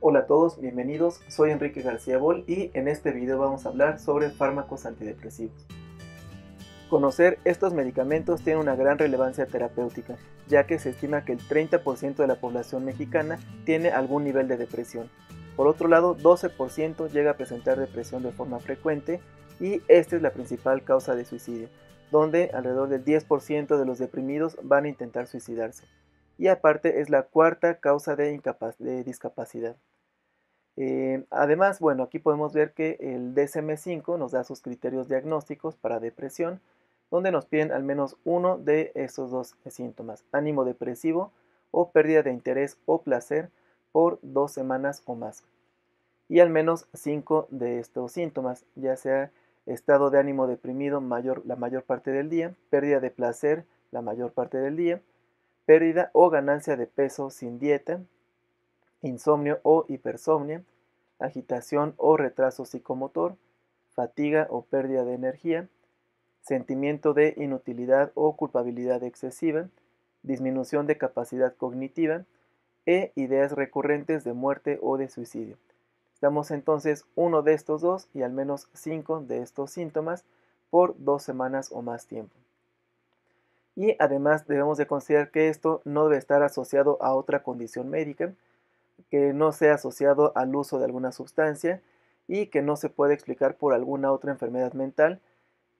Hola a todos, bienvenidos, soy Enrique García Bol y en este video vamos a hablar sobre fármacos antidepresivos. Conocer estos medicamentos tiene una gran relevancia terapéutica, ya que se estima que el 30% de la población mexicana tiene algún nivel de depresión. Por otro lado, 12% llega a presentar depresión de forma frecuente y esta es la principal causa de suicidio, donde alrededor del 10% de los deprimidos van a intentar suicidarse. Y aparte es la cuarta causa de discapacidad. Además, bueno, aquí podemos ver que el DSM-5 nos da sus criterios diagnósticos para depresión, donde nos piden al menos uno de estos dos síntomas: ánimo depresivo o pérdida de interés o placer por 2 semanas o más. Y al menos 5 de estos síntomas, ya sea estado de ánimo deprimido la mayor parte del día, pérdida de placer la mayor parte del día, pérdida o ganancia de peso sin dieta, insomnio o hipersomnia, agitación o retraso psicomotor, fatiga o pérdida de energía, sentimiento de inutilidad o culpabilidad excesiva, disminución de capacidad cognitiva e ideas recurrentes de muerte o de suicidio. Damos entonces uno de estos dos y al menos 5 de estos síntomas por 2 semanas o más tiempo. Y además debemos de considerar que esto no debe estar asociado a otra condición médica, que no sea asociado al uso de alguna sustancia y que no se puede explicar por alguna otra enfermedad mental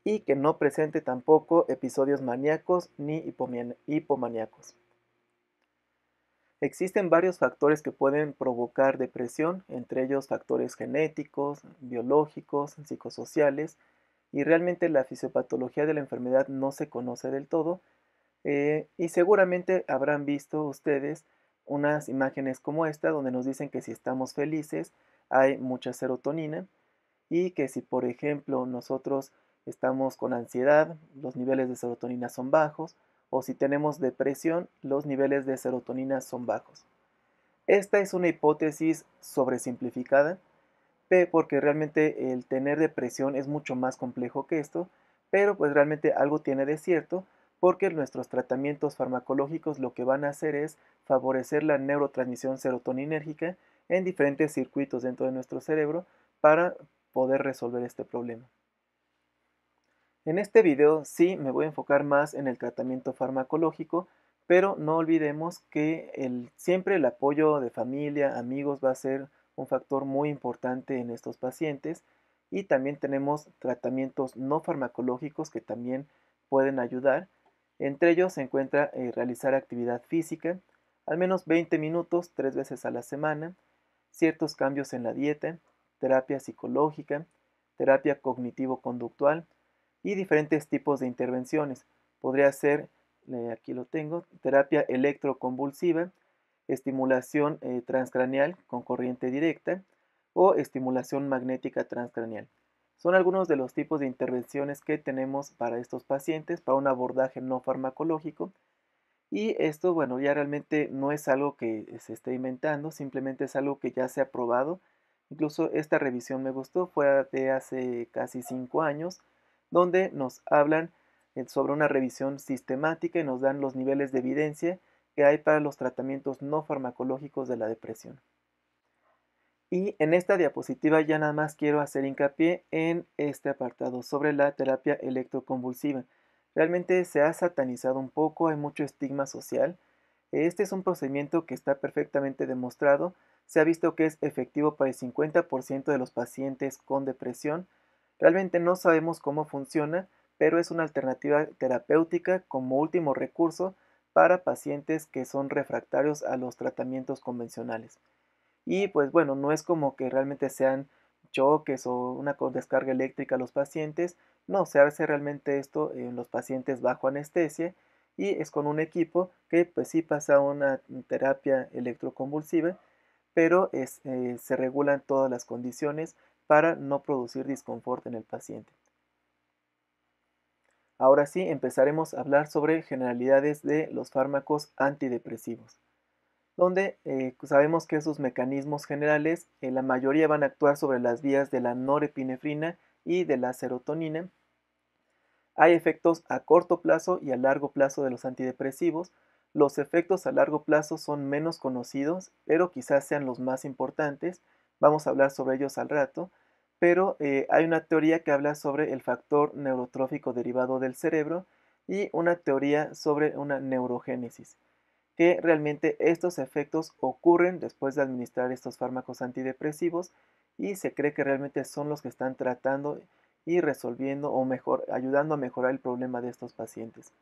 y que no presente tampoco episodios maníacos ni hipomaníacos. Existen varios factores que pueden provocar depresión, entre ellos factores genéticos, biológicos, psicosociales, y realmente la fisiopatología de la enfermedad no se conoce del todo, y seguramente habrán visto ustedes unas imágenes como esta donde nos dicen que si estamos felices hay mucha serotonina y que si por ejemplo nosotros estamos con ansiedad, los niveles de serotonina son bajos, o si tenemos depresión, los niveles de serotonina son bajos. Esta es una hipótesis sobresimplificada, porque realmente el tener depresión es mucho más complejo que esto, pero pues realmente algo tiene de cierto, porque nuestros tratamientos farmacológicos lo que van a hacer es favorecer la neurotransmisión serotoninérgica en diferentes circuitos dentro de nuestro cerebro para poder resolver este problema. En este video sí me voy a enfocar más en el tratamiento farmacológico, pero no olvidemos que siempre el apoyo de familia, amigos va a ser un factor muy importante en estos pacientes, y también tenemos tratamientos no farmacológicos que también pueden ayudar. Entre ellos se encuentra realizar actividad física, al menos 20 minutos 3 veces a la semana, ciertos cambios en la dieta, terapia psicológica, terapia cognitivo-conductual y diferentes tipos de intervenciones. Podría ser, aquí lo tengo, terapia electroconvulsiva, estimulación transcraneal con corriente directa o estimulación magnética transcraneal. Son algunos de los tipos de intervenciones que tenemos para estos pacientes para un abordaje no farmacológico. Y esto, bueno, ya realmente no es algo que se esté inventando, simplemente es algo que ya se ha probado. Incluso esta revisión me gustó, fue de hace casi 5 años, donde nos hablan sobre una revisión sistemática y nos dan los niveles de evidencia que hay para los tratamientos no farmacológicos de la depresión. Y en esta diapositiva ya nada más quiero hacer hincapié en este apartado sobre la terapia electroconvulsiva. Realmente se ha satanizado un poco, hay mucho estigma social. Este es un procedimiento que está perfectamente demostrado. Se ha visto que es efectivo para el 50% de los pacientes con depresión. Realmente no sabemos cómo funciona, pero es una alternativa terapéutica como último recurso para pacientes que son refractarios a los tratamientos convencionales. Y pues bueno, no es como que realmente sean choques o una descarga eléctrica a los pacientes. No, se hace realmente esto en los pacientes bajo anestesia y es con un equipo que pues sí pasa una terapia electroconvulsiva, pero se regulan todas las condiciones para no producir disconfort en el paciente. Ahora sí, empezaremos a hablar sobre generalidades de los fármacos antidepresivos, donde sabemos que sus mecanismos generales, la mayoría van a actuar sobre las vías de la norepinefrina y de la serotonina. Hay efectos a corto plazo y a largo plazo de los antidepresivos. Los efectos a largo plazo son menos conocidos, pero quizás sean los más importantes. Vamos a hablar sobre ellos al rato, pero hay una teoría que habla sobre el factor neurotrófico derivado del cerebro y una teoría sobre una neurogénesis, que realmente estos efectos ocurren después de administrar estos fármacos antidepresivos y se cree que realmente son los que están tratando y resolviendo o ayudando a mejorar el problema de estos pacientes.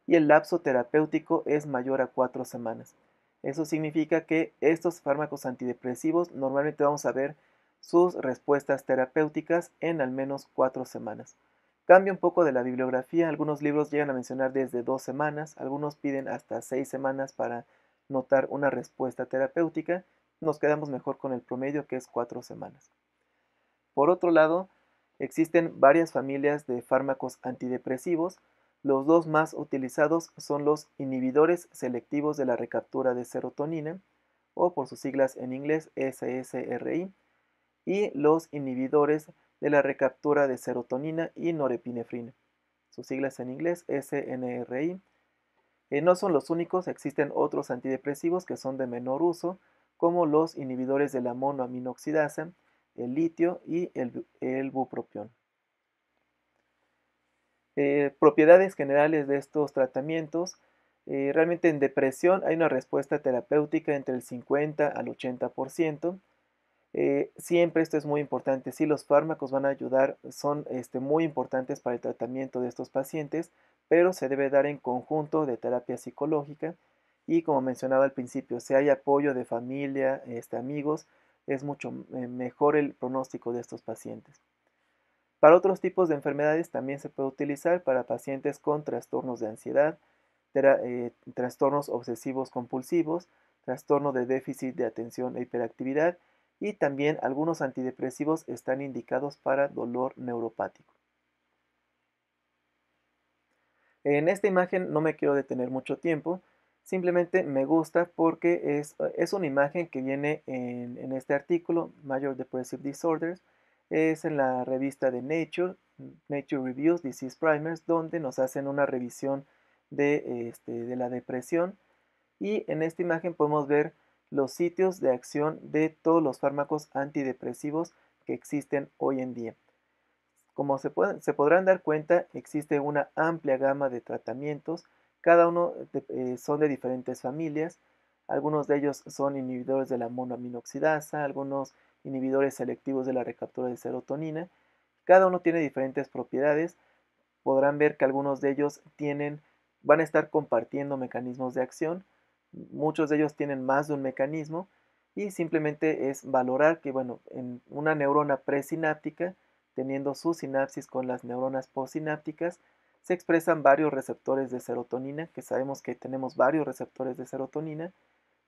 Y el lapso terapéutico es mayor a 4 semanas. Eso significa que estos fármacos antidepresivos normalmente vamos a ver sus respuestas terapéuticas en al menos 4 semanas. Cambia un poco de la bibliografía, algunos libros llegan a mencionar desde 2 semanas, algunos piden hasta 6 semanas para notar una respuesta terapéutica, nos quedamos mejor con el promedio que es 4 semanas. Por otro lado, existen varias familias de fármacos antidepresivos. Los dos más utilizados son los inhibidores selectivos de la recaptura de serotonina, o por sus siglas en inglés SSRI, y los inhibidores de la recaptura de serotonina y norepinefrina, sus siglas en inglés SNRI. No son los únicos, existen otros antidepresivos que son de menor uso, como los inhibidores de la monoaminoxidasa, el litio y el bupropión. Propiedades generales de estos tratamientos. Realmente en depresión hay una respuesta terapéutica entre el 50 al 80%. Siempre esto es muy importante, sí, los fármacos van a ayudar, son muy importantes para el tratamiento de estos pacientes, pero se debe dar en conjunto de terapia psicológica y como mencionaba al principio, si hay apoyo de familia, amigos, es mucho mejor el pronóstico de estos pacientes. Para otros tipos de enfermedades también se puede utilizar para pacientes con trastornos de ansiedad, trastornos obsesivos compulsivos, trastorno de déficit de atención e hiperactividad y también algunos antidepresivos están indicados para dolor neuropático. En esta imagen no me quiero detener mucho tiempo, simplemente me gusta porque es una imagen que viene en este artículo, Major Depressive Disorders, es en la revista de Nature, Nature Reviews Disease Primers, donde nos hacen una revisión de la depresión y en esta imagen podemos ver los sitios de acción de todos los fármacos antidepresivos que existen hoy en día. Como se podrán dar cuenta, existe una amplia gama de tratamientos, cada uno son de diferentes familias, algunos de ellos son inhibidores de la monoaminoxidasa, algunos inhibidores selectivos de la recaptura de serotonina, cada uno tiene diferentes propiedades, podrán ver que algunos de ellos van a estar compartiendo mecanismos de acción, muchos de ellos tienen más de un mecanismo y simplemente es valorar que, bueno, en una neurona presináptica, teniendo su sinapsis con las neuronas postsinápticas, se expresan varios receptores de serotonina, que sabemos que tenemos varios receptores de serotonina,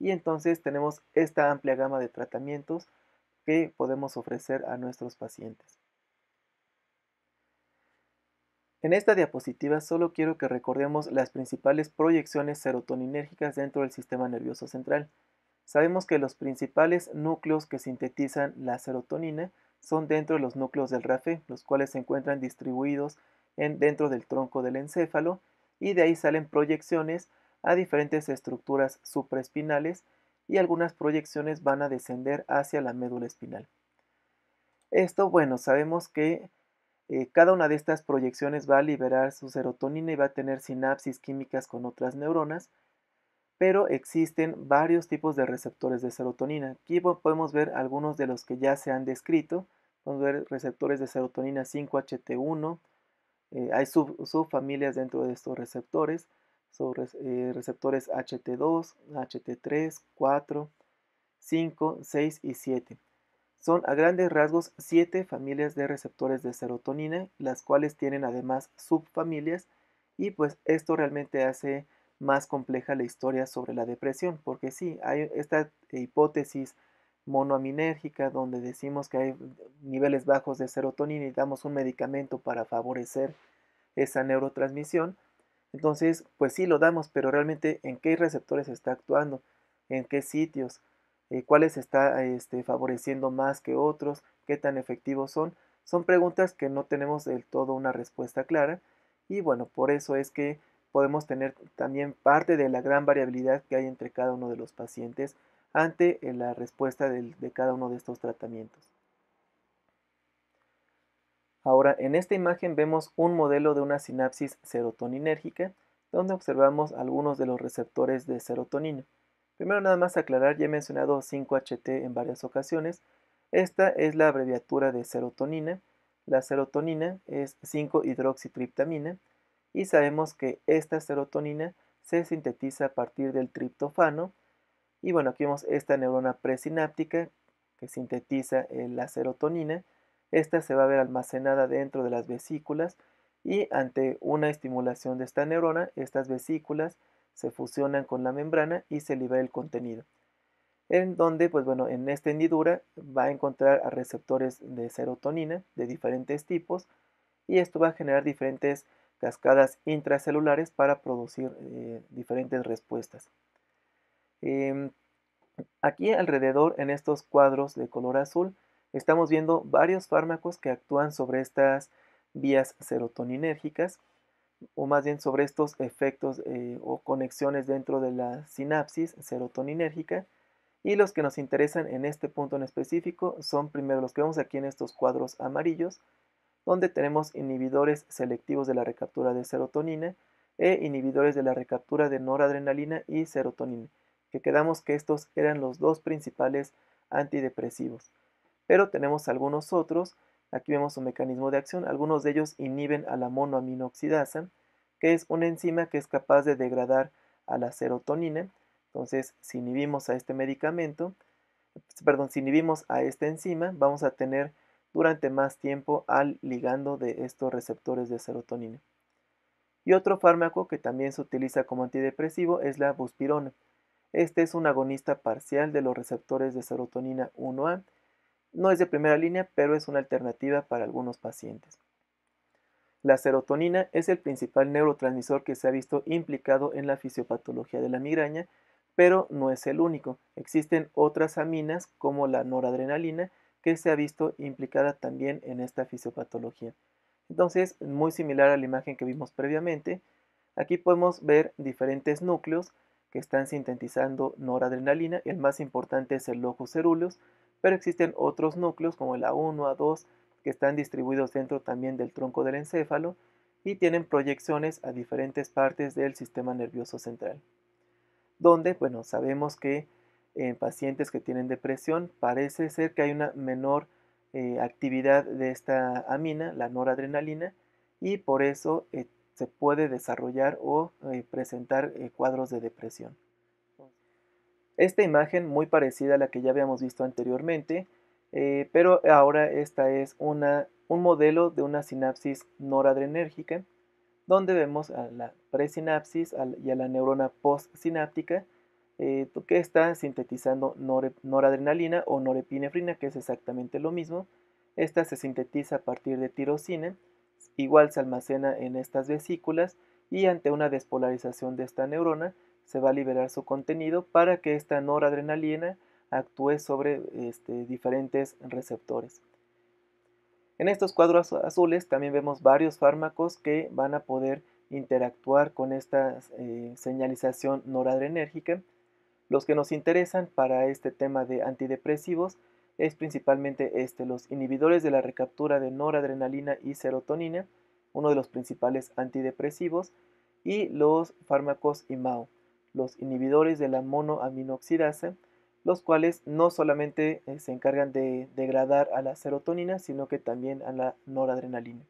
y entonces tenemos esta amplia gama de tratamientos que podemos ofrecer a nuestros pacientes. En esta diapositiva solo quiero que recordemos las principales proyecciones serotoninérgicas dentro del sistema nervioso central. Sabemos que los principales núcleos que sintetizan la serotonina son dentro de los núcleos del RAFE, los cuales se encuentran distribuidos dentro del tronco del encéfalo, y de ahí salen proyecciones a diferentes estructuras supraespinales y algunas proyecciones van a descender hacia la médula espinal. Esto, bueno, sabemos que cada una de estas proyecciones va a liberar su serotonina y va a tener sinapsis químicas con otras neuronas, pero existen varios tipos de receptores de serotonina. Aquí podemos ver algunos de los que ya se han descrito. Podemos ver receptores de serotonina 5-HT1, hay subfamilias dentro de estos receptores, son receptores HT2, HT3, 4, 5, 6 y 7. Son a grandes rasgos 7 familias de receptores de serotonina, las cuales tienen además subfamilias y pues esto realmente hace más compleja la historia sobre la depresión, porque sí, hay esta hipótesis monoaminérgica donde decimos que hay niveles bajos de serotonina y damos un medicamento para favorecer esa neurotransmisión. Entonces, pues sí lo damos, pero realmente en qué receptores está actuando, en qué sitios, cuáles está favoreciendo más que otros, qué tan efectivos son preguntas que no tenemos del todo una respuesta clara y bueno, por eso es que podemos tener también parte de la gran variabilidad que hay entre cada uno de los pacientes ante la respuesta de cada uno de estos tratamientos. Ahora, en esta imagen vemos un modelo de una sinapsis serotoninérgica, donde observamos algunos de los receptores de serotonina. Primero nada más aclarar, ya he mencionado 5-HT en varias ocasiones. Esta es la abreviatura de serotonina. La serotonina es 5-hidroxitriptamina y sabemos que esta serotonina se sintetiza a partir del triptofano. Y bueno, aquí vemos esta neurona presináptica que sintetiza la serotonina. Esta se va a ver almacenada dentro de las vesículas y ante una estimulación de esta neurona, estas vesículas se fusionan con la membrana y se libera el contenido. En donde, pues bueno, en esta hendidura va a encontrar a receptores de serotonina de diferentes tipos y esto va a generar diferentes cascadas intracelulares para producir diferentes respuestas. Aquí alrededor, en estos cuadros de color azul, estamos viendo varios fármacos que actúan sobre estas vías serotoninérgicas, o más bien sobre estos efectos o conexiones dentro de la sinapsis serotoninérgica. Y los que nos interesan en este punto en específico son primero los que vemos aquí en estos cuadros amarillos, donde tenemos inhibidores selectivos de la recaptura de serotonina e inhibidores de la recaptura de noradrenalina y serotonina, que quedamos que estos eran los dos principales antidepresivos. Pero tenemos algunos otros, aquí vemos su mecanismo de acción, algunos de ellos inhiben a la monoaminoxidasa, que es una enzima que es capaz de degradar a la serotonina. Entonces, si inhibimos a este medicamento, si inhibimos a esta enzima, vamos a tener durante más tiempo al ligando de estos receptores de serotonina. Y otro fármaco que también se utiliza como antidepresivo es la buspirona. Este es un agonista parcial de los receptores de serotonina 1A. No es de primera línea, pero es una alternativa para algunos pacientes. La serotonina es el principal neurotransmisor que se ha visto implicado en la fisiopatología de la migraña, pero no es el único. Existen otras aminas como la noradrenalina que se ha visto implicada también en esta fisiopatología. Entonces, muy similar a la imagen que vimos previamente, aquí podemos ver diferentes núcleos que están sintetizando noradrenalina. El más importante es el locus ceruleus, pero existen otros núcleos como el A1, A2, que están distribuidos dentro también del tronco del encéfalo y tienen proyecciones a diferentes partes del sistema nervioso central. Donde, bueno, sabemos que en pacientes que tienen depresión parece ser que hay una menor actividad de esta amina, la noradrenalina, y por eso se puede desarrollar o presentar cuadros de depresión. Esta imagen, muy parecida a la que ya habíamos visto anteriormente, pero ahora esta es un modelo de una sinapsis noradrenérgica, donde vemos a la presinapsis y a la neurona postsináptica, que está sintetizando noradrenalina o norepinefrina, que es exactamente lo mismo. Esta se sintetiza a partir de tirosina, igual se almacena en estas vesículas y ante una despolarización de esta neurona se va a liberar su contenido para que esta noradrenalina actúe sobre diferentes receptores. En estos cuadros azules también vemos varios fármacos que van a poder interactuar con esta señalización noradrenérgica. Los que nos interesan para este tema de antidepresivos es principalmente los inhibidores de la recaptura de noradrenalina y serotonina, uno de los principales antidepresivos, y los fármacos IMAO, los inhibidores de la monoaminoxidasa, los cuales no solamente se encargan de degradar a la serotonina, sino que también a la noradrenalina.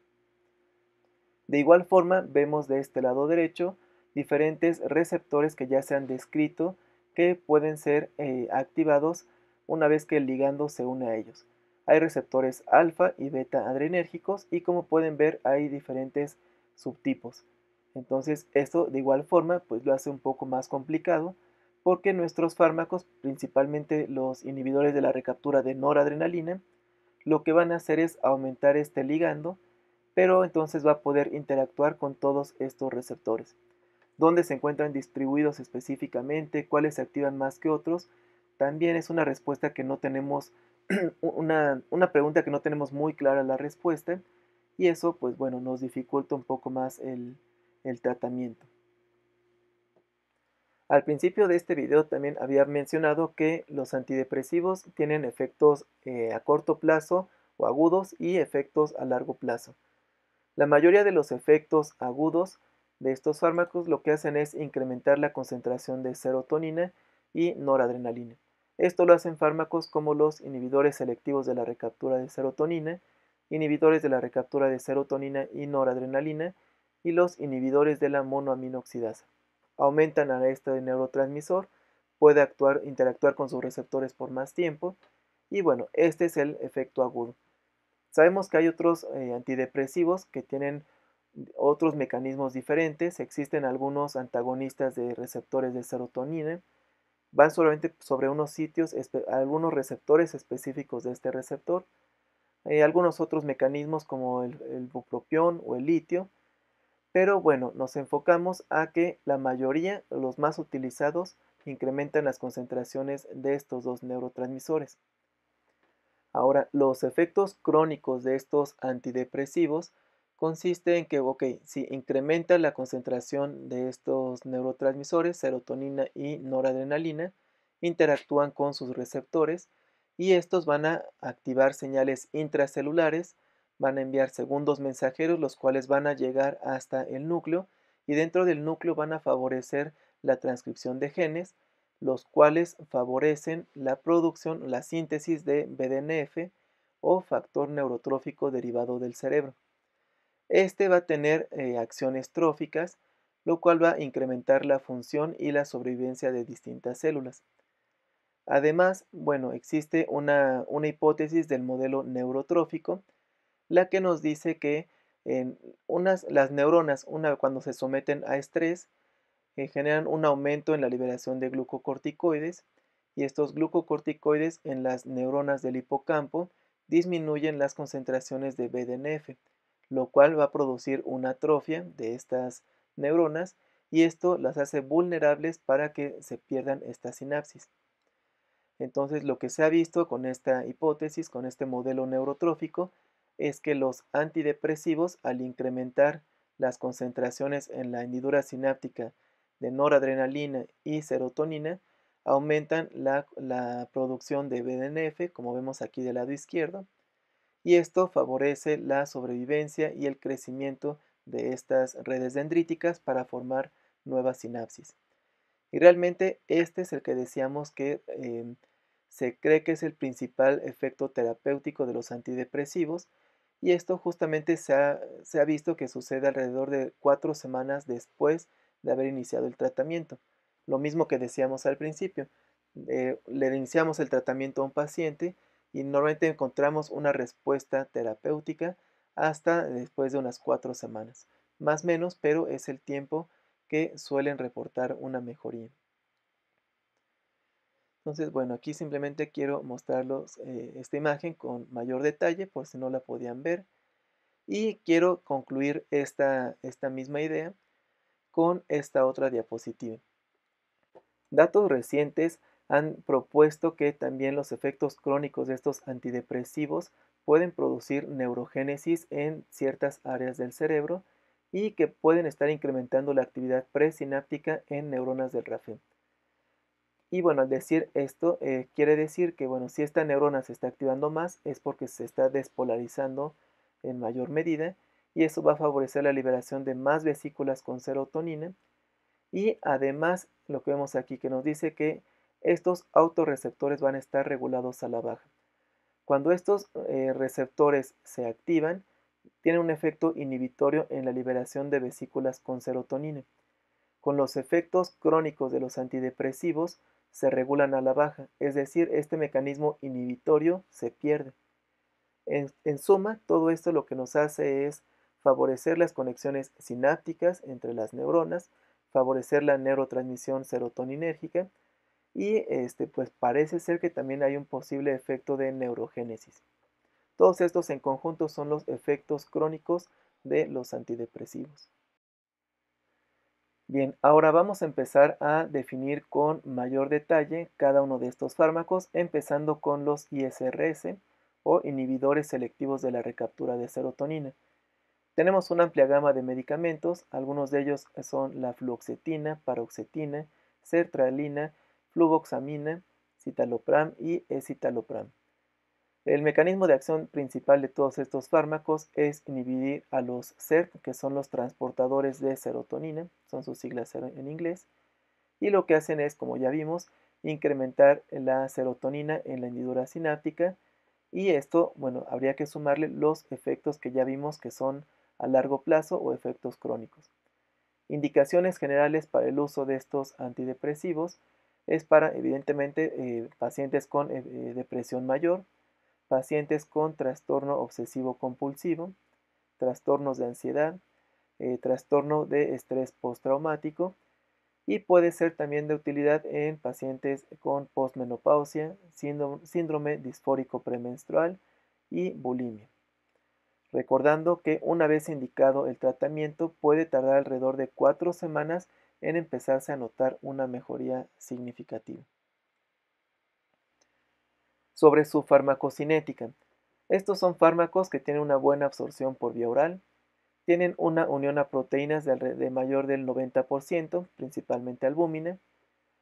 De igual forma, vemos de este lado derecho diferentes receptores que ya se han descrito que pueden ser activados una vez que el ligando se une a ellos. Hay receptores alfa y beta adrenérgicos y como pueden ver hay diferentes subtipos. Entonces esto de igual forma pues lo hace un poco más complicado porque nuestros fármacos, principalmente los inhibidores de la recaptura de noradrenalina, lo que van a hacer es aumentar este ligando, pero entonces va a poder interactuar con todos estos receptores. ¿Dónde se encuentran distribuidos específicamente? ¿Cuáles se activan más que otros? También es una respuesta que no tenemos, una pregunta que no tenemos muy clara la respuesta, y eso pues bueno nos dificulta un poco más el tratamiento. Al principio de este video también había mencionado que los antidepresivos tienen efectos a corto plazo o agudos y efectos a largo plazo. La mayoría de los efectos agudos de estos fármacos lo que hacen es incrementar la concentración de serotonina y noradrenalina. Esto lo hacen fármacos como los inhibidores selectivos de la recaptura de serotonina, inhibidores de la recaptura de serotonina y noradrenalina y los inhibidores de la monoaminoxidasa. Aumentan a este neurotransmisor, puede interactuar con sus receptores por más tiempo y bueno, este es el efecto agudo. Sabemos que hay otros antidepresivos que tienen otros mecanismos diferentes. Existen algunos antagonistas de receptores de serotonina. Van solamente sobre unos sitios, algunos receptores específicos de este receptor. Algunos otros mecanismos como el bupropión o el litio. Pero bueno, nos enfocamos a que la mayoría, los más utilizados, incrementan las concentraciones de estos dos neurotransmisores. Ahora, los efectos crónicos de estos antidepresivos consiste en que, si incrementa la concentración de estos neurotransmisores, serotonina y noradrenalina, interactúan con sus receptores y estos van a activar señales intracelulares, van a enviar segundos mensajeros, los cuales van a llegar hasta el núcleo y dentro del núcleo van a favorecer la transcripción de genes, los cuales favorecen la producción, la síntesis de BDNF o factor neurotrófico derivado del cerebro. Este va a tener acciones tróficas, lo cual va a incrementar la función y la sobrevivencia de distintas células. Además, bueno, existe una hipótesis del modelo neurotrófico, la que nos dice que las neuronas, cuando se someten a estrés, generan un aumento en la liberación de glucocorticoides y estos glucocorticoides en las neuronas del hipocampo disminuyen las concentraciones de BDNF, lo cual va a producir una atrofia de estas neuronas y esto las hace vulnerables para que se pierdan estas sinapsis. Entonces, lo que se ha visto con esta hipótesis, con este modelo neurotrófico, es que los antidepresivos, al incrementar las concentraciones en la hendidura sináptica de noradrenalina y serotonina, aumentan la producción de BDNF, como vemos aquí del lado izquierdo, y esto favorece la sobrevivencia y el crecimiento de estas redes dendríticas para formar nuevas sinapsis. Y realmente este es el que decíamos que se cree que es el principal efecto terapéutico de los antidepresivos y esto justamente se ha visto que sucede alrededor de 4 semanas después de haber iniciado el tratamiento. Lo mismo que decíamos al principio, le iniciamos el tratamiento a un paciente y normalmente encontramos una respuesta terapéutica hasta después de unas 4 semanas. Más o menos, pero es el tiempo que suelen reportar una mejoría. Entonces, bueno, aquí simplemente quiero mostrarlos esta imagen con mayor detalle por si no la podían ver. Y quiero concluir esta misma idea con esta otra diapositiva. Datos recientes han propuesto que también los efectos crónicos de estos antidepresivos pueden producir neurogénesis en ciertas áreas del cerebro y que pueden estar incrementando la actividad presináptica en neuronas del RAFEM. Y bueno, al decir esto, quiere decir que bueno, si esta neurona se está activando más es porque se está despolarizando en mayor medida y eso va a favorecer la liberación de más vesículas con serotonina y además lo que vemos aquí que nos dice que estos autorreceptores van a estar regulados a la baja. Cuando estos receptores se activan, tienen un efecto inhibitorio en la liberación de vesículas con serotonina. Con los efectos crónicos de los antidepresivos se regulan a la baja, es decir, este mecanismo inhibitorio se pierde. En suma, todo esto lo que nos hace es favorecer las conexiones sinápticas entre las neuronas, favorecer la neurotransmisión serotoninérgica y pues parece ser que también hay un posible efecto de neurogénesis. Todos estos en conjunto son los efectos crónicos de los antidepresivos. Bien, ahora vamos a empezar a definir con mayor detalle cada uno de estos fármacos, empezando con los ISRS o inhibidores selectivos de la recaptura de serotonina. Tenemos una amplia gama de medicamentos, algunos de ellos son la fluoxetina, paroxetina, sertralina, fluvoxamina, citalopram y escitalopram. El mecanismo de acción principal de todos estos fármacos es inhibir a los SERT, que son los transportadores de serotonina, son sus siglas en inglés, y lo que hacen es, como ya vimos, incrementar la serotonina en la hendidura sináptica, y esto, bueno, habría que sumarle los efectos que ya vimos que son a largo plazo o efectos crónicos. Indicaciones generales para el uso de estos antidepresivos es para, evidentemente, pacientes con depresión mayor, pacientes con trastorno obsesivo compulsivo, trastornos de ansiedad, trastorno de estrés postraumático, y puede ser también de utilidad en pacientes con posmenopausia, síndrome disfórico premenstrual y bulimia. Recordando que una vez indicado el tratamiento puede tardar alrededor de 4 semanas en empezarse a notar una mejoría significativa. Sobre su farmacocinética. Estos son fármacos que tienen una buena absorción por vía oral, tienen una unión a proteínas de mayor del 90%, principalmente albúmina,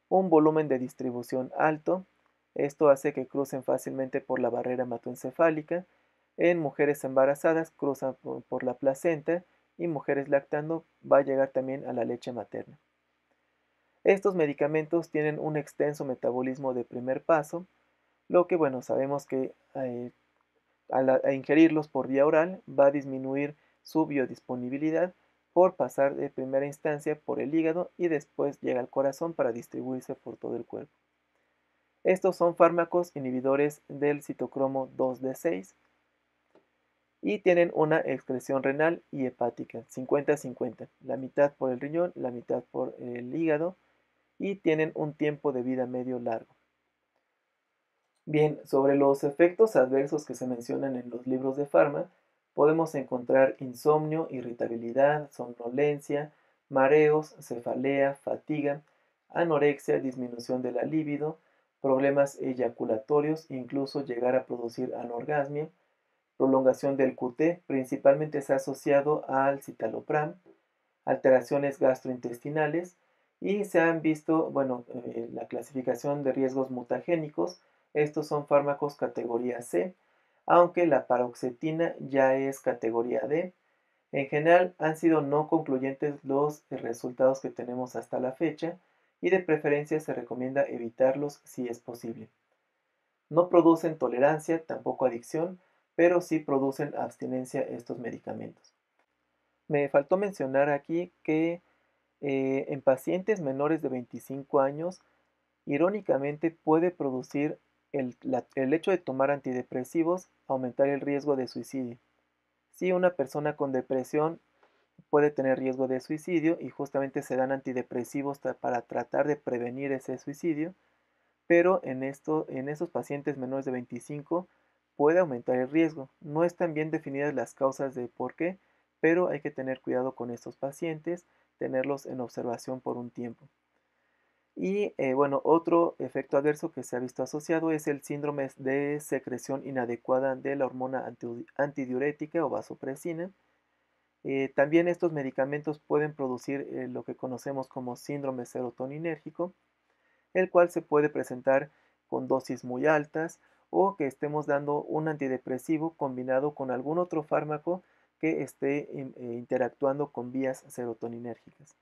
un volumen de distribución alto, esto hace que crucen fácilmente por la barrera hematoencefálica, en mujeres embarazadas cruzan por la placenta y mujeres lactando va a llegar también a la leche materna. Estos medicamentos tienen un extenso metabolismo de primer paso, lo que bueno, sabemos que al ingerirlos por vía oral va a disminuir su biodisponibilidad por pasar de primera instancia por el hígado y después llega al corazón para distribuirse por todo el cuerpo. Estos son fármacos inhibidores del citocromo 2D6 y tienen una excreción renal y hepática, 50-50, la mitad por el riñón, la mitad por el hígado, y tienen un tiempo de vida medio largo. Bien, sobre los efectos adversos que se mencionan en los libros de farma, podemos encontrar insomnio, irritabilidad, somnolencia, mareos, cefalea, fatiga, anorexia, disminución de la libido, problemas eyaculatorios, incluso llegar a producir anorgasmia, prolongación del QT, principalmente se ha asociado al citalopram, alteraciones gastrointestinales y se han visto, bueno, la clasificación de riesgos mutagénicos. Estos son fármacos categoría C, aunque la paroxetina ya es categoría D. En general han sido no concluyentes los resultados que tenemos hasta la fecha y de preferencia se recomienda evitarlos si es posible. No producen tolerancia, tampoco adicción, pero sí producen abstinencia estos medicamentos. Me faltó mencionar aquí que en pacientes menores de 25 años, irónicamente puede producir el hecho de tomar antidepresivos aumentar el riesgo de suicidio. Si una persona con depresión puede tener riesgo de suicidio y justamente se dan antidepresivos para tratar de prevenir ese suicidio, pero en esos pacientes menores de 25 puede aumentar el riesgo. No están bien definidas las causas de por qué, pero hay que tener cuidado con estos pacientes, tenerlos en observación por un tiempo. Y bueno, otro efecto adverso que se ha visto asociado es el síndrome de secreción inadecuada de la hormona antidiurética o vasopresina. También estos medicamentos pueden producir lo que conocemos como síndrome serotoninérgico, el cual se puede presentar con dosis muy altas o que estemos dando un antidepresivo combinado con algún otro fármaco que esté interactuando con vías serotoninérgicas.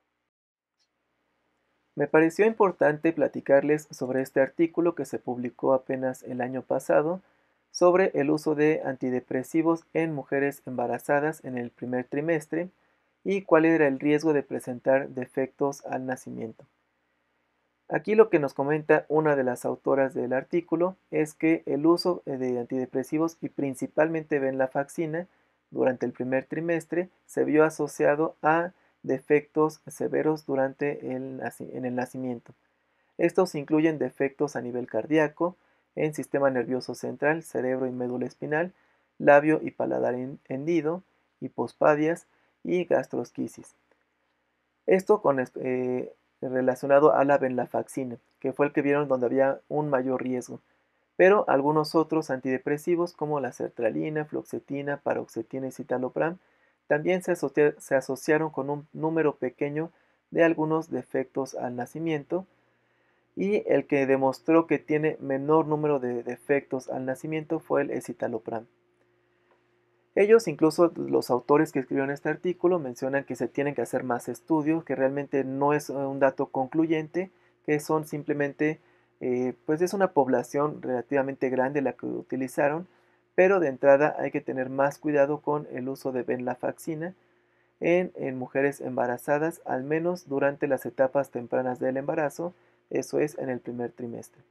Me pareció importante platicarles sobre este artículo que se publicó apenas el año pasado sobre el uso de antidepresivos en mujeres embarazadas en el primer trimestre y cuál era el riesgo de presentar defectos al nacimiento. Aquí lo que nos comenta una de las autoras del artículo es que el uso de antidepresivos y principalmente venlafaxina durante el primer trimestre se vio asociado a defectos severos en el nacimiento. Estos incluyen defectos a nivel cardíaco, en sistema nervioso central, cerebro y médula espinal, labio y paladar hendido, hipospadias y gastrosquisis. Esto relacionado a la venlafaxina, que fue el que vieron donde había un mayor riesgo. Pero algunos otros antidepresivos como la sertralina, fluoxetina, paroxetina y citalopram también se asociaron con un número pequeño de algunos defectos al nacimiento, y el que demostró que tiene menor número de defectos al nacimiento fue el escitalopram. Ellos, incluso los autores que escribieron este artículo, mencionan que se tienen que hacer más estudios, que realmente no es un dato concluyente, que son simplemente, pues es una población relativamente grande la que utilizaron, pero de entrada hay que tener más cuidado con el uso de venlafaxina en mujeres embarazadas, al menos durante las etapas tempranas del embarazo, eso es en el primer trimestre.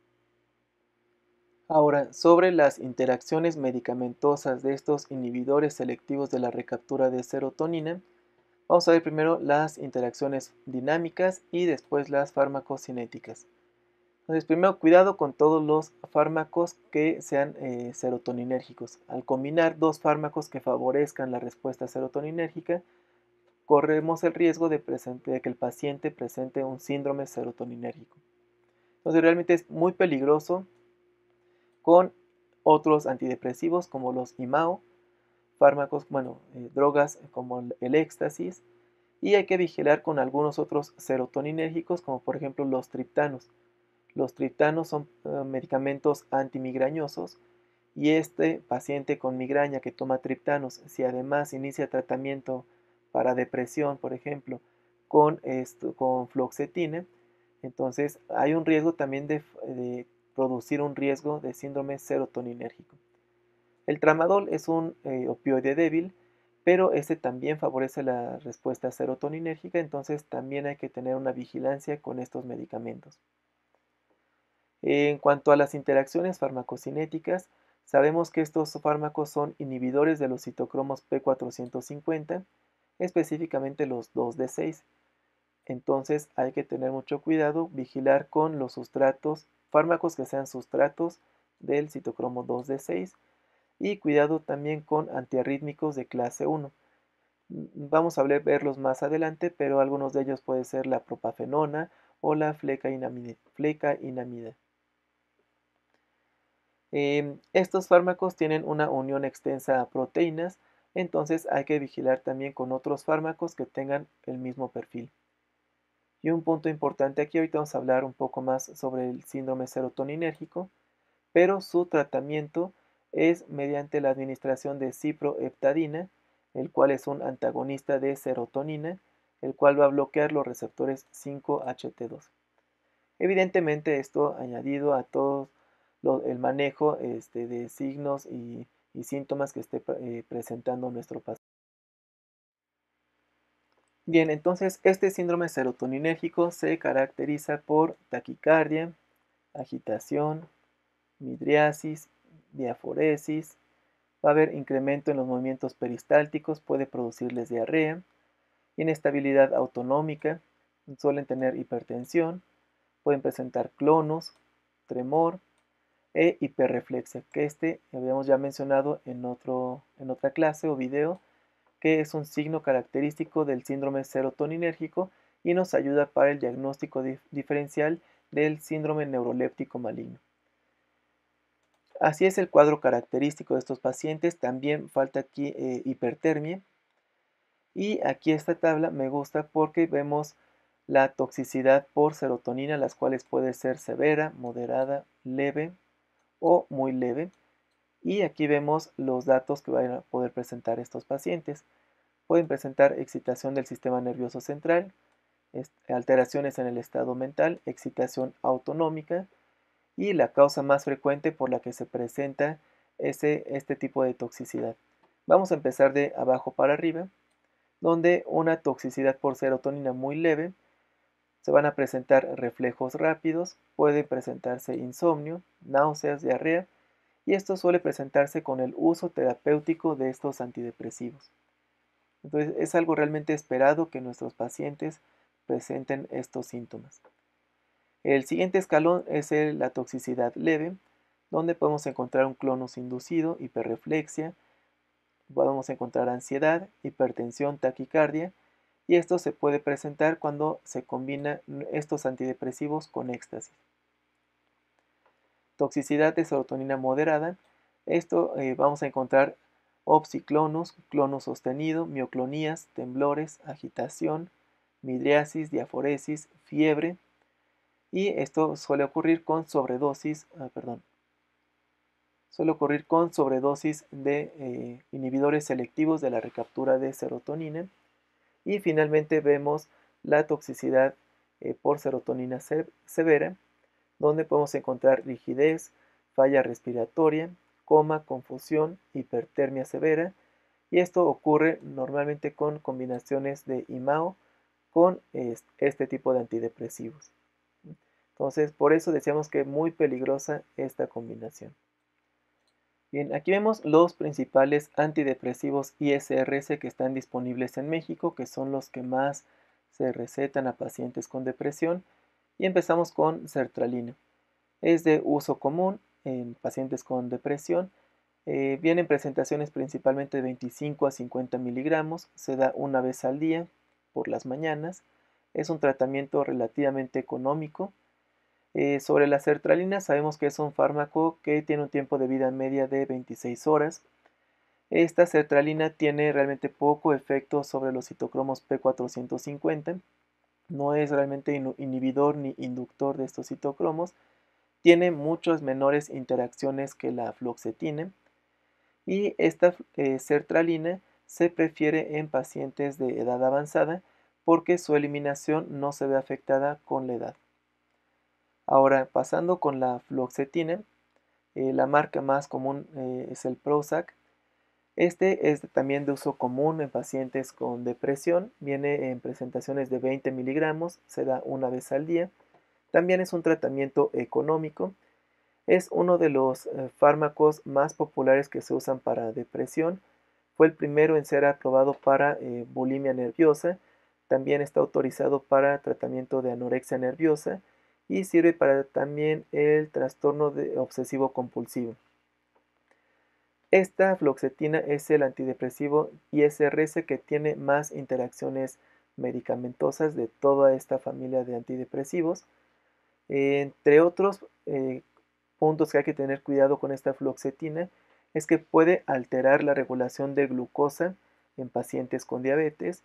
Ahora, sobre las interacciones medicamentosas de estos inhibidores selectivos de la recaptura de serotonina, vamos a ver primero las interacciones dinámicas y después las farmacocinéticas. Entonces, primero, cuidado con todos los fármacos que sean serotoninérgicos. Al combinar dos fármacos que favorezcan la respuesta serotoninérgica, corremos el riesgo de que el paciente presente un síndrome serotoninérgico. Entonces, realmente es muy peligroso con otros antidepresivos como los IMAO, fármacos, drogas como el éxtasis, y hay que vigilar con algunos otros serotoninérgicos como por ejemplo los triptanos. Los triptanos son medicamentos antimigrañosos y este paciente con migraña que toma triptanos, si además inicia tratamiento para depresión, por ejemplo, con fluoxetina, entonces hay un riesgo también de producir un riesgo de síndrome serotoninérgico. El tramadol es un opioide débil, pero este también favorece la respuesta serotoninérgica, entonces también hay que tener una vigilancia con estos medicamentos. En cuanto a las interacciones farmacocinéticas, sabemos que estos fármacos son inhibidores de los citocromos P450, específicamente los 2D6. Entonces hay que tener mucho cuidado, vigilar con los sustratos, fármacos que sean sustratos del citocromo 2D6 y cuidado también con antiarrítmicos de clase 1. Vamos a verlos más adelante, pero algunos de ellos puede ser la propafenona o la flecainamida. Estos fármacos tienen una unión extensa a proteínas, entonces hay que vigilar también con otros fármacos que tengan el mismo perfil. Y un punto importante aquí, ahorita vamos a hablar un poco más sobre el síndrome serotoninérgico, pero su tratamiento es mediante la administración de ciproheptadina, el cual es un antagonista de serotonina, el cual va a bloquear los receptores 5-HT2. Evidentemente esto añadido a todo el manejo de signos y síntomas que esté presentando nuestro paciente. Bien, entonces este síndrome serotoninérgico se caracteriza por taquicardia, agitación, midriasis, diaforesis, va a haber incremento en los movimientos peristálticos, puede producirles diarrea, inestabilidad autonómica, suelen tener hipertensión, pueden presentar clonos, tremor e hiperreflexia, que habíamos ya mencionado en otra clase o video, que es un signo característico del síndrome serotoninérgico y nos ayuda para el diagnóstico diferencial del síndrome neuroléptico maligno. Así es el cuadro característico de estos pacientes. También falta aquí hipertermia. Y aquí esta tabla me gusta porque vemos la toxicidad por serotonina, las cuales puede ser severa, moderada, leve o muy leve. Y aquí vemos los datos que van a poder presentar estos pacientes. Pueden presentar excitación del sistema nervioso central, alteraciones en el estado mental, excitación autonómica y la causa más frecuente por la que se presenta este tipo de toxicidad. Vamos a empezar de abajo para arriba, donde una toxicidad por serotonina muy leve, se van a presentar reflejos rápidos, puede presentarse insomnio, náuseas, diarrea, y esto suele presentarse con el uso terapéutico de estos antidepresivos. Entonces es algo realmente esperado que nuestros pacientes presenten estos síntomas. El siguiente escalón es la toxicidad leve, donde podemos encontrar un clonus inducido, hiperreflexia, podemos encontrar ansiedad, hipertensión, taquicardia, y esto se puede presentar cuando se combinan estos antidepresivos con éxtasis. Toxicidad de serotonina moderada, esto vamos a encontrar opsiclonus, clonus sostenido, mioclonías, temblores, agitación, midriasis, diaforesis, fiebre. y esto suele ocurrir con sobredosis, suele ocurrir con sobredosis de inhibidores selectivos de la recaptura de serotonina. Y finalmente vemos la toxicidad por serotonina severa, donde podemos encontrar rigidez, falla respiratoria, coma, confusión, hipertermia severa, y esto ocurre normalmente con combinaciones de IMAO con este tipo de antidepresivos. Entonces, por eso decíamos que es muy peligrosa esta combinación. Bien, aquí vemos los principales antidepresivos ISRS que están disponibles en México, que son los que más se recetan a pacientes con depresión. Y empezamos con sertralina. Es de uso común en pacientes con depresión. Viene en presentaciones principalmente de 25 a 50 miligramos. Se da una vez al día por las mañanas. Es un tratamiento relativamente económico. Sobre la sertralina sabemos que es un fármaco que tiene un tiempo de vida media de 26 horas. Esta sertralina tiene realmente poco efecto sobre los citocromos P450. No es realmente inhibidor ni inductor de estos citocromos. Tiene muchas menores interacciones que la fluoxetina. Y esta sertralina se prefiere en pacientes de edad avanzada porque su eliminación no se ve afectada con la edad. Ahora, pasando con la fluoxetina, la marca más común es el Prozac. Este es también de uso común en pacientes con depresión. Viene en presentaciones de 20 miligramos, se da una vez al día. También es un tratamiento económico. Es uno de los fármacos más populares que se usan para depresión. Fue el primero en ser aprobado para bulimia nerviosa. También está autorizado para tratamiento de anorexia nerviosa y sirve para también el trastorno obsesivo compulsivo. Esta fluoxetina es el antidepresivo ISRS que tiene más interacciones medicamentosas de toda esta familia de antidepresivos. Entre otros puntos que hay que tener cuidado con esta fluoxetina es que puede alterar la regulación de glucosa en pacientes con diabetes.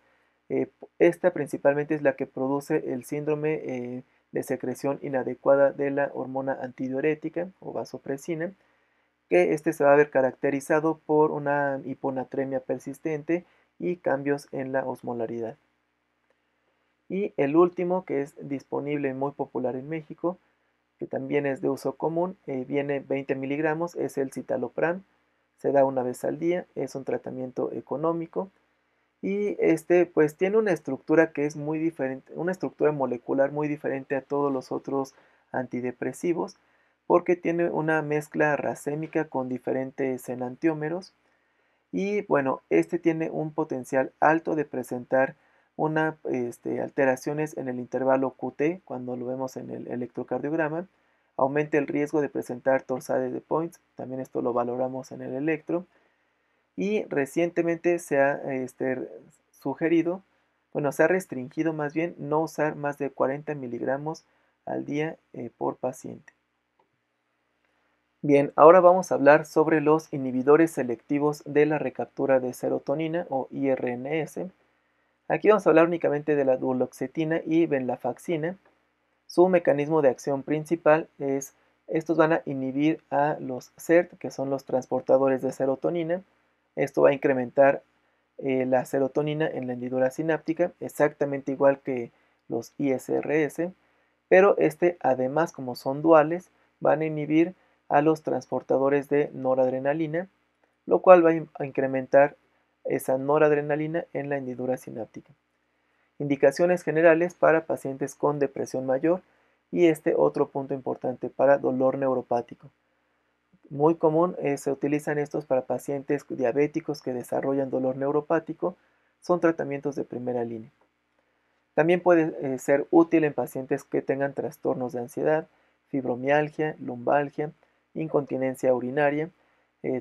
Esta principalmente es la que produce el síndrome de secreción inadecuada de la hormona antidiurética o vasopresina, que este se va a ver caracterizado por una hiponatremia persistente y cambios en la osmolaridad. Y el último, que es disponible y muy popular en México, que también es de uso común, viene 20 miligramos, es el citalopram, se da una vez al día, es un tratamiento económico y este pues tiene una estructura que es muy diferente, una estructura molecular muy diferente a todos los otros antidepresivos porque tiene una mezcla racémica con diferentes enantiómeros y bueno, este tiene un potencial alto de presentar alteraciones en el intervalo QT cuando lo vemos en el electrocardiograma, aumenta el riesgo de presentar torsades de Points, también esto lo valoramos en el electro, y recientemente se ha sugerido, bueno, se ha restringido más bien no usar más de 40 miligramos al día por paciente. Bien, ahora vamos a hablar sobre los inhibidores selectivos de la recaptura de serotonina o IRNS. Aquí vamos a hablar únicamente de la duloxetina y venlafaxina. Su mecanismo de acción principal es, estos van a inhibir a los SERT, que son los transportadores de serotonina. Esto va a incrementar la serotonina en la hendidura sináptica, exactamente igual que los ISRS, pero además, como son duales, van a inhibir a los transportadores de noradrenalina, lo cual va a incrementar esa noradrenalina en la hendidura sináptica. Indicaciones generales para pacientes con depresión mayor y otro punto importante para dolor neuropático. Muy común se utilizan estos para pacientes diabéticos que desarrollan dolor neuropático, son tratamientos de primera línea. También puede ser útil en pacientes que tengan trastornos de ansiedad, fibromialgia, lumbalgia, incontinencia urinaria,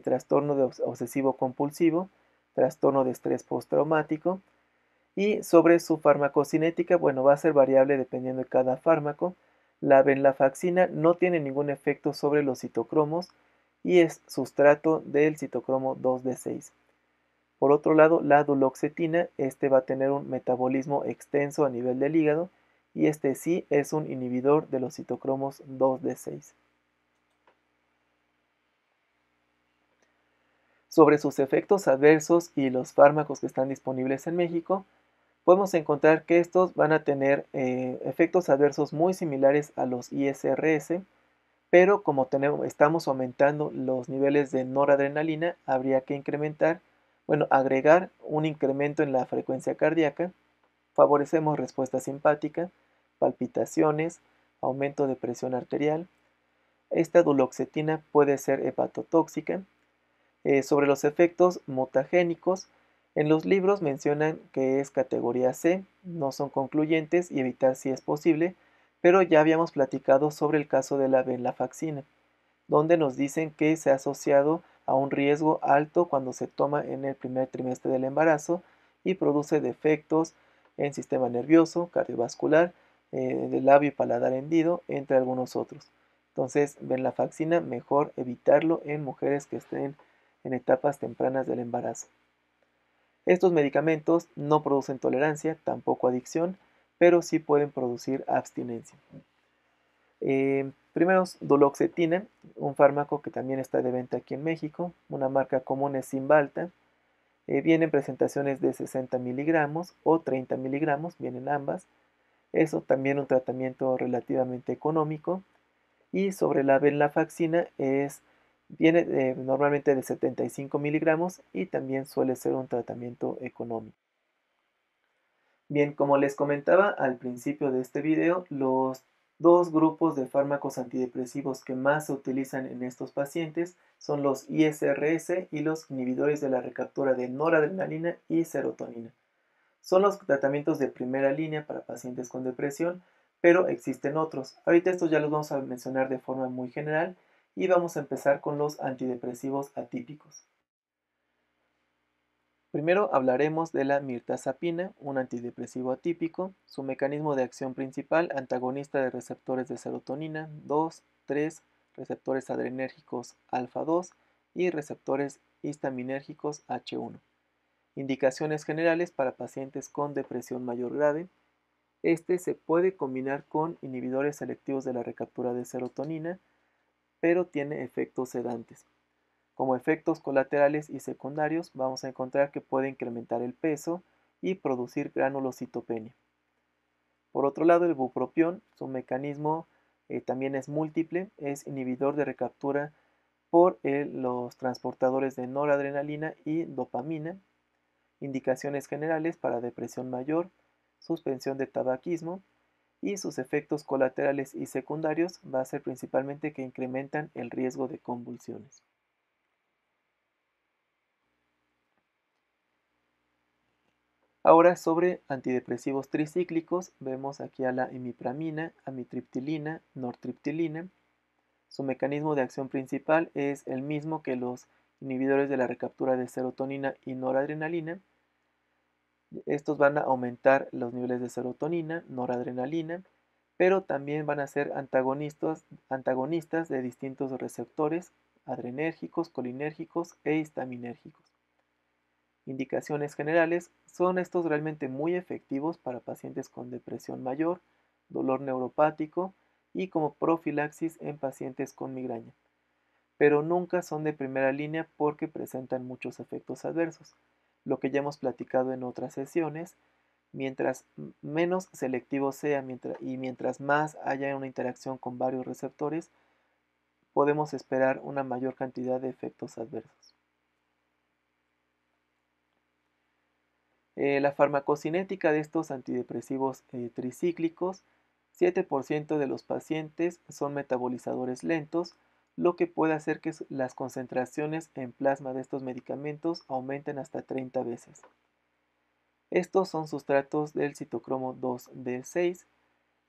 trastorno de obsesivo compulsivo, trastorno de estrés postraumático. Y sobre su farmacocinética, bueno, va a ser variable dependiendo de cada fármaco. La venlafaxina no tiene ningún efecto sobre los citocromos y es sustrato del citocromo 2D6. Por otro lado, la duloxetina, va a tener un metabolismo extenso a nivel del hígado y este sí es un inhibidor de los citocromos 2D6. Sobre sus efectos adversos y los fármacos que están disponibles en México, podemos encontrar que estos van a tener efectos adversos muy similares a los ISRS, pero como estamos aumentando los niveles de noradrenalina, habría que agregar un incremento en la frecuencia cardíaca, favorecemos respuesta simpática, palpitaciones, aumento de presión arterial. Esta duloxetina puede ser hepatotóxica. Sobre los efectos mutagénicos, en los libros mencionan que es categoría C, no son concluyentes y evitar si es posible, pero ya habíamos platicado sobre el caso de la venlafaxina, donde nos dicen que se ha asociado a un riesgo alto cuando se toma en el primer trimestre del embarazo y produce defectos en sistema nervioso, cardiovascular, del labio y paladar hendido, entre algunos otros. Entonces, venlafaxina, mejor evitarlo en mujeres que estén en etapas tempranas del embarazo. Estos medicamentos no producen tolerancia, tampoco adicción, pero sí pueden producir abstinencia. Primero, duloxetina, un fármaco que también está de venta aquí en México. Una marca común es Cymbalta. Vienen presentaciones de 60 miligramos o 30 miligramos, vienen ambas. Eso también un tratamiento relativamente económico. Y sobre la venlafaxina viene normalmente de 75 miligramos y también suele ser un tratamiento económico. Bien, como les comentaba al principio de este video, los dos grupos de fármacos antidepresivos que más se utilizan en estos pacientes son los ISRS y los inhibidores de la recaptura de noradrenalina y serotonina. Son los tratamientos de primera línea para pacientes con depresión, pero existen otros. Ahorita estos ya los vamos a mencionar de forma muy general y vamos a empezar con los antidepresivos atípicos. Primero hablaremos de la mirtazapina, un antidepresivo atípico. Su mecanismo de acción principal, antagonista de receptores de serotonina 2, 3, receptores adrenérgicos alfa 2 y receptores histaminérgicos H1. Indicaciones generales para pacientes con depresión mayor grave. Este se puede combinar con inhibidores selectivos de la recaptura de serotonina, pero tiene efectos sedantes. Como efectos colaterales y secundarios vamos a encontrar que puede incrementar el peso y producir granulocitopenia. Por otro lado, el bupropión, su mecanismo también es múltiple, es inhibidor de recaptura por los transportadores de noradrenalina y dopamina. Indicaciones generales para depresión mayor, suspensión de tabaquismo y sus efectos colaterales y secundarios va a ser principalmente que incrementan el riesgo de convulsiones. Ahora sobre antidepresivos tricíclicos, vemos aquí a la imipramina, amitriptilina, nortriptilina. Su mecanismo de acción principal es el mismo que los inhibidores de la recaptura de serotonina y noradrenalina. Estos van a aumentar los niveles de serotonina, noradrenalina, pero también van a ser antagonistas de distintos receptores adrenérgicos, colinérgicos e histaminérgicos. Indicaciones generales, son estos realmente muy efectivos para pacientes con depresión mayor, dolor neuropático y como profilaxis en pacientes con migraña, pero nunca son de primera línea porque presentan muchos efectos adversos, lo que ya hemos platicado en otras sesiones. Mientras menos selectivo sea y mientras más haya una interacción con varios receptores, podemos esperar una mayor cantidad de efectos adversos. La farmacocinética de estos antidepresivos tricíclicos, 7% de los pacientes son metabolizadores lentos, lo que puede hacer que las concentraciones en plasma de estos medicamentos aumenten hasta 30 veces. Estos son sustratos del citocromo 2D6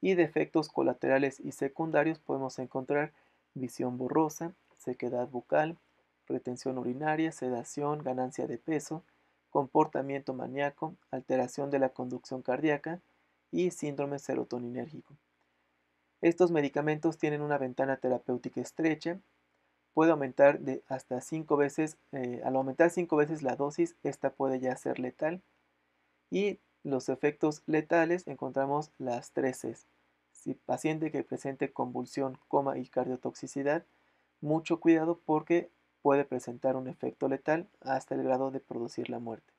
y de efectos colaterales y secundarios podemos encontrar visión borrosa, sequedad bucal, retención urinaria, sedación, ganancia de peso, comportamiento maníaco, alteración de la conducción cardíaca y síndrome serotoninérgico. Estos medicamentos tienen una ventana terapéutica estrecha, puede aumentar de hasta 5 veces, al aumentar 5 veces la dosis, esta puede ya ser letal y los efectos letales encontramos las tres Cs. Si paciente que presente convulsión, coma y cardiotoxicidad, mucho cuidado porque puede presentar un efecto letal hasta el grado de producir la muerte.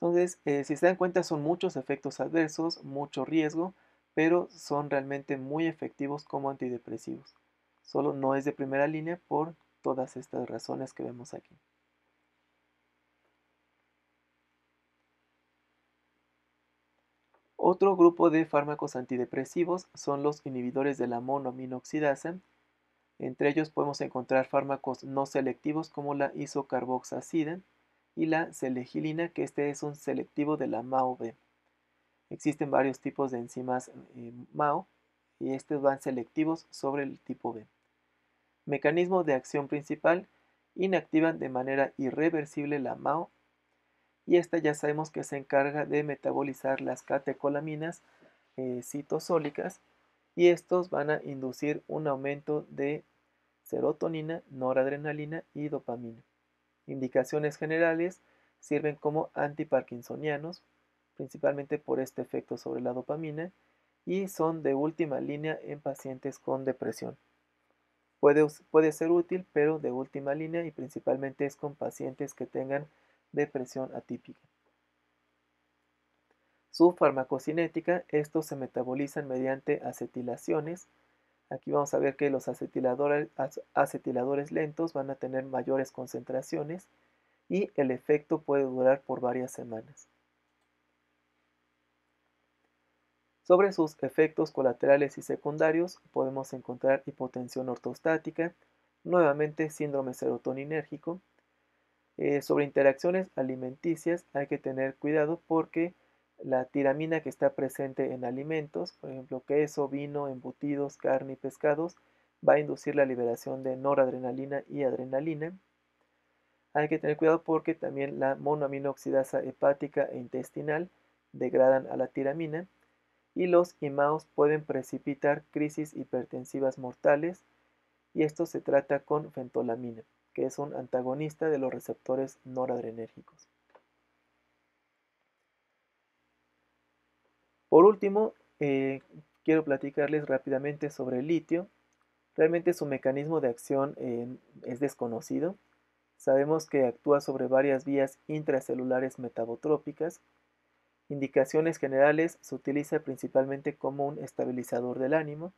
Entonces, si se dan cuenta, son muchos efectos adversos, mucho riesgo, pero son realmente muy efectivos como antidepresivos. Solo no es de primera línea por todas estas razones que vemos aquí. Otro grupo de fármacos antidepresivos son los inhibidores de la monoaminoxidasa. Entre ellos podemos encontrar fármacos no selectivos como la isocarboxacida y la selegilina, que este es un selectivo de la MAO-B. Existen varios tipos de enzimas MAO y estos van selectivos sobre el tipo B. Mecanismo de acción principal: inactivan de manera irreversible la MAO, y esta ya sabemos que se encarga de metabolizar las catecolaminas citosólicas, y estos van a inducir un aumento de serotonina, noradrenalina y dopamina. Indicaciones generales: sirven como antiparkinsonianos, principalmente por este efecto sobre la dopamina, y son de última línea en pacientes con depresión. Puede ser útil, pero de última línea, y principalmente es con pacientes que tengan depresión atípica. Su farmacocinética: estos se metabolizan mediante acetilaciones. Aquí vamos a ver que los acetiladores lentos van a tener mayores concentraciones y el efecto puede durar por varias semanas. Sobre sus efectos colaterales y secundarios podemos encontrar hipotensión ortostática, nuevamente síndrome serotoninérgico. Sobre interacciones alimenticias hay que tener cuidado porque la tiramina que está presente en alimentos, por ejemplo queso, vino, embutidos, carne y pescados, va a inducir la liberación de noradrenalina y adrenalina. Hay que tener cuidado porque también la monoaminoxidasa hepática e intestinal degradan a la tiramina, y los IMAOs pueden precipitar crisis hipertensivas mortales, y esto se trata con fentolamina, que es un antagonista de los receptores noradrenérgicos. Por último, quiero platicarles rápidamente sobre el litio. Realmente su mecanismo de acción es desconocido. Sabemos que actúa sobre varias vías intracelulares metabotrópicas. Indicaciones generales: se utiliza principalmente como un estabilizador del ánimo.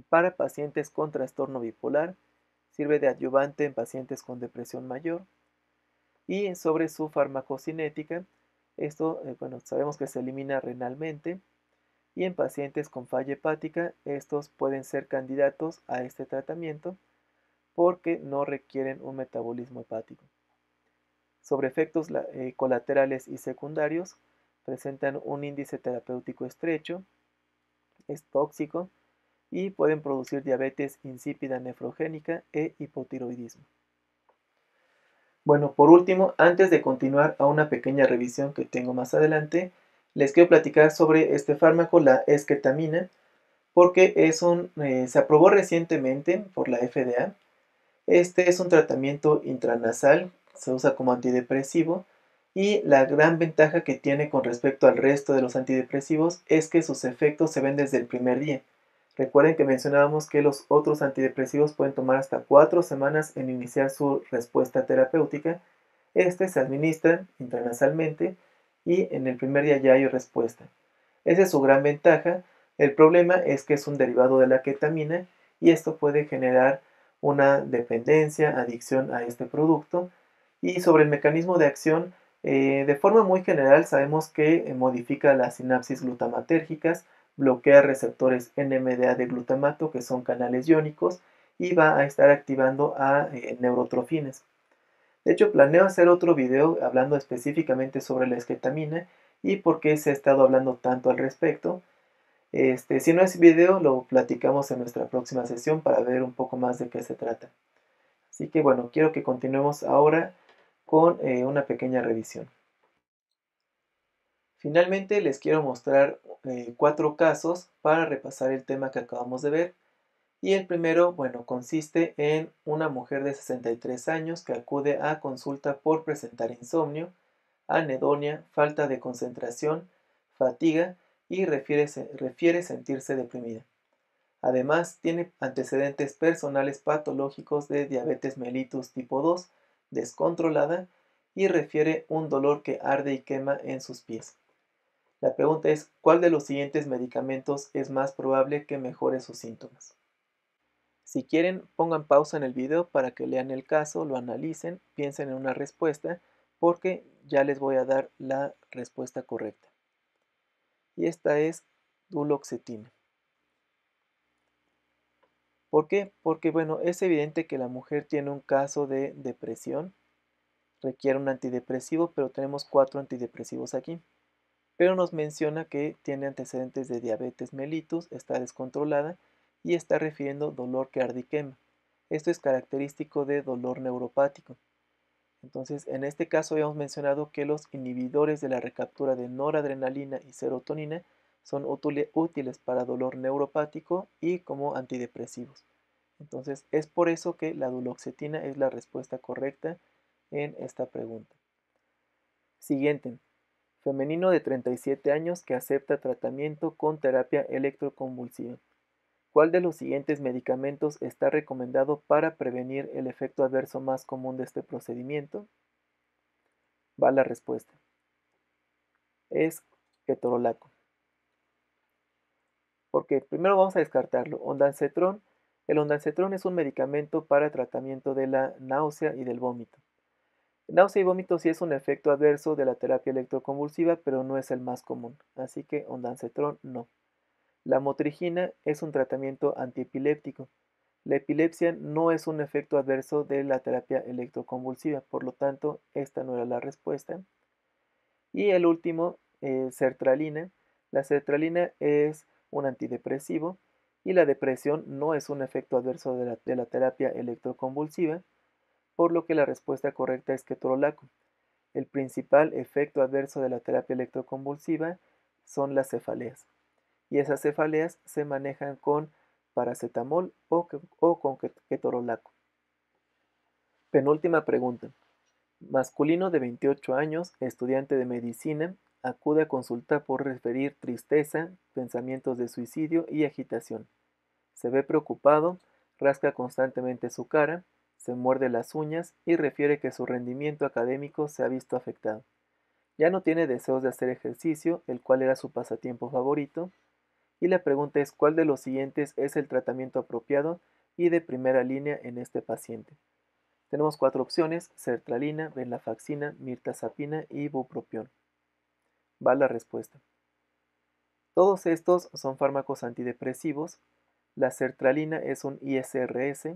Para pacientes con trastorno bipolar, sirve de adyuvante en pacientes con depresión mayor. Y sobre su farmacocinética, esto, sabemos que se elimina renalmente, y en pacientes con falla hepática, estos pueden ser candidatos a este tratamiento porque no requieren un metabolismo hepático. Sobre efectos colaterales y secundarios, presentan un índice terapéutico estrecho, es tóxico y pueden producir diabetes insípida nefrogénica e hipotiroidismo. Bueno, por último, antes de continuar a una pequeña revisión que tengo más adelante, les quiero platicar sobre este fármaco, la esketamina, porque se aprobó recientemente por la FDA. Este es un tratamiento intranasal, se usa como antidepresivo, y la gran ventaja que tiene con respecto al resto de los antidepresivos es que sus efectos se ven desde el primer día. Recuerden que mencionábamos que los otros antidepresivos pueden tomar hasta 4 semanas en iniciar su respuesta terapéutica. Este se administra intranasalmente y en el primer día ya hay respuesta. Esa es su gran ventaja. El problema es que es un derivado de la ketamina y esto puede generar una dependencia, adicción a este producto. Y sobre el mecanismo de acción, de forma muy general sabemos que modifica las sinapsis glutamatérgicas, bloquea receptores NMDA de glutamato, que son canales iónicos, y va a estar activando a neurotrofines. De hecho, planeo hacer otro video hablando específicamente sobre la esketamina y por qué se ha estado hablando tanto al respecto. Si no es video, lo platicamos en nuestra próxima sesión para ver un poco más de qué se trata. Así que bueno, quiero que continuemos ahora con una pequeña revisión. Finalmente les quiero mostrar 4 casos para repasar el tema que acabamos de ver. Y el primero, bueno, consiste en una mujer de 63 años que acude a consulta por presentar insomnio. anedonia, falta de concentración, fatiga y refiere sentirse deprimida. Además, tiene antecedentes personales patológicos de diabetes mellitus tipo 2 descontrolada y refiere un dolor que arde y quema en sus pies. La pregunta es, ¿cuál de los siguientes medicamentos es más probable que mejore sus síntomas? Si quieren, pongan pausa en el video para que lean el caso, lo analicen, piensen en una respuesta, porque ya les voy a dar la respuesta correcta. Y esta es duloxetina. ¿Por qué? Porque, bueno, es evidente que la mujer tiene un caso de depresión, requiere un antidepresivo, pero tenemos 4 antidepresivos aquí. Pero nos menciona que tiene antecedentes de diabetes mellitus, está descontrolada y está refiriendo dolor que arde y quema. Esto es característico de dolor neuropático. Entonces, en este caso habíamos mencionado que los inhibidores de la recaptura de noradrenalina y serotonina son útiles para dolor neuropático y como antidepresivos. Entonces, es por eso que la duloxetina es la respuesta correcta en esta pregunta. Siguiente. Femenino de 37 años que acepta tratamiento con terapia electroconvulsiva. ¿Cuál de los siguientes medicamentos está recomendado para prevenir el efecto adverso más común de este procedimiento? Va la respuesta. Es ketorolaco. Porque primero vamos a descartarlo. Ondansetron. El ondansetron es un medicamento para tratamiento de la náusea y del vómito. Náusea y vómito sí es un efecto adverso de la terapia electroconvulsiva, pero no es el más común. Así que ondansetron no. La motrigina es un tratamiento antiepiléptico. La epilepsia no es un efecto adverso de la terapia electroconvulsiva, por lo tanto, esta no era la respuesta. Y el último, sertralina. La sertralina es un antidepresivo y la depresión no es un efecto adverso de la terapia electroconvulsiva, por lo que la respuesta correcta es ketorolaco. El principal efecto adverso de la terapia electroconvulsiva son las cefaleas. Y esas cefaleas se manejan con paracetamol o con ketorolaco. Penúltima pregunta. Masculino de 28 años, estudiante de medicina, acude a consulta por referir tristeza, pensamientos de suicidio y agitación. Se ve preocupado, rasca constantemente su cara, se muerde las uñas y refiere que su rendimiento académico se ha visto afectado. Ya no tiene deseos de hacer ejercicio, el cual era su pasatiempo favorito. Y la pregunta es, ¿cuál de los siguientes es el tratamiento apropiado y de primera línea en este paciente? Tenemos 4 opciones: sertralina, venlafaxina, mirtazapina y bupropión. Va la respuesta. Todos estos son fármacos antidepresivos. La sertralina es un ISRS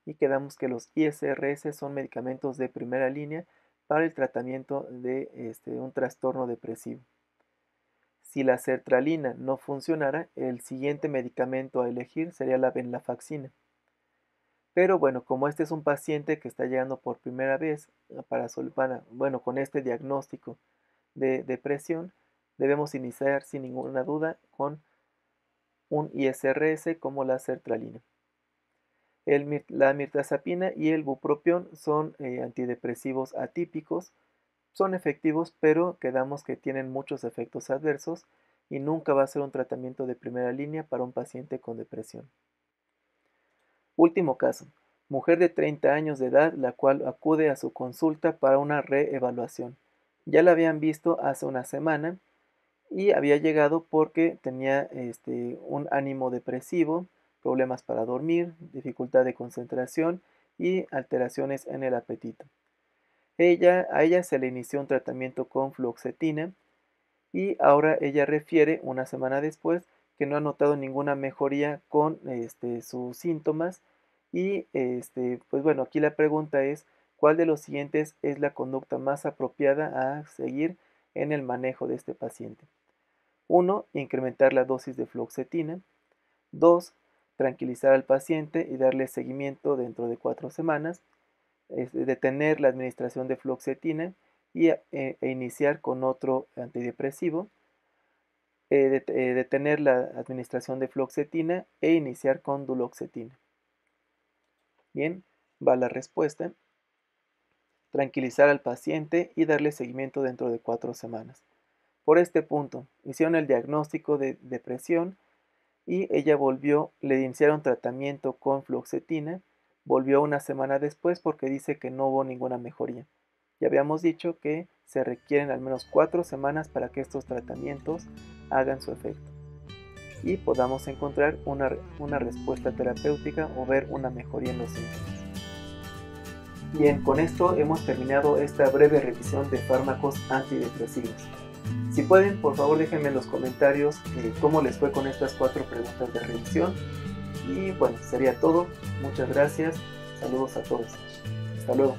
y quedamos que los ISRS son medicamentos de primera línea para el tratamiento de un trastorno depresivo. Si la sertralina no funcionara, el siguiente medicamento a elegir sería la venlafaxina. Pero bueno, como este es un paciente que está llegando por primera vez con este diagnóstico de depresión, debemos iniciar sin ninguna duda con un ISRS como la sertralina. La mirtazapina y el bupropión son antidepresivos atípicos, son efectivos, pero quedamos que tienen muchos efectos adversos y nunca va a ser un tratamiento de primera línea para un paciente con depresión. Último caso. Mujer de 30 años de edad, la cual acude a su consulta para una reevaluación. Ya la habían visto hace una semana y había llegado porque tenía un ánimo depresivo, problemas para dormir, dificultad de concentración y alteraciones en el apetito. A ella se le inició un tratamiento con fluoxetina y ahora ella refiere una semana después que no ha notado ninguna mejoría con sus síntomas y pues bueno, aquí la pregunta es, ¿cuál de los siguientes es la conducta más apropiada a seguir en el manejo de este paciente? 1. Incrementar la dosis de fluoxetina. 2. Tranquilizar al paciente y darle seguimiento dentro de 4 semanas. Detener la administración de fluoxetina e iniciar con otro antidepresivo. Detener la administración de fluoxetina e iniciar con duloxetina. Bien, va la respuesta. tranquilizar al paciente y darle seguimiento dentro de 4 semanas. Por este punto, hicieron el diagnóstico de depresión y ella le iniciaron tratamiento con fluoxetina, volvió una semana después porque dice que no hubo ninguna mejoría. Ya habíamos dicho que se requieren al menos 4 semanas para que estos tratamientos hagan su efecto y podamos encontrar una respuesta terapéutica o ver una mejoría en los síntomas. Bien, con esto hemos terminado esta breve revisión de fármacos antidepresivos. Si pueden, por favor déjenme en los comentarios cómo les fue con estas 4 preguntas de revisión. Y bueno, sería todo. Muchas gracias. Saludos a todos. Hasta luego.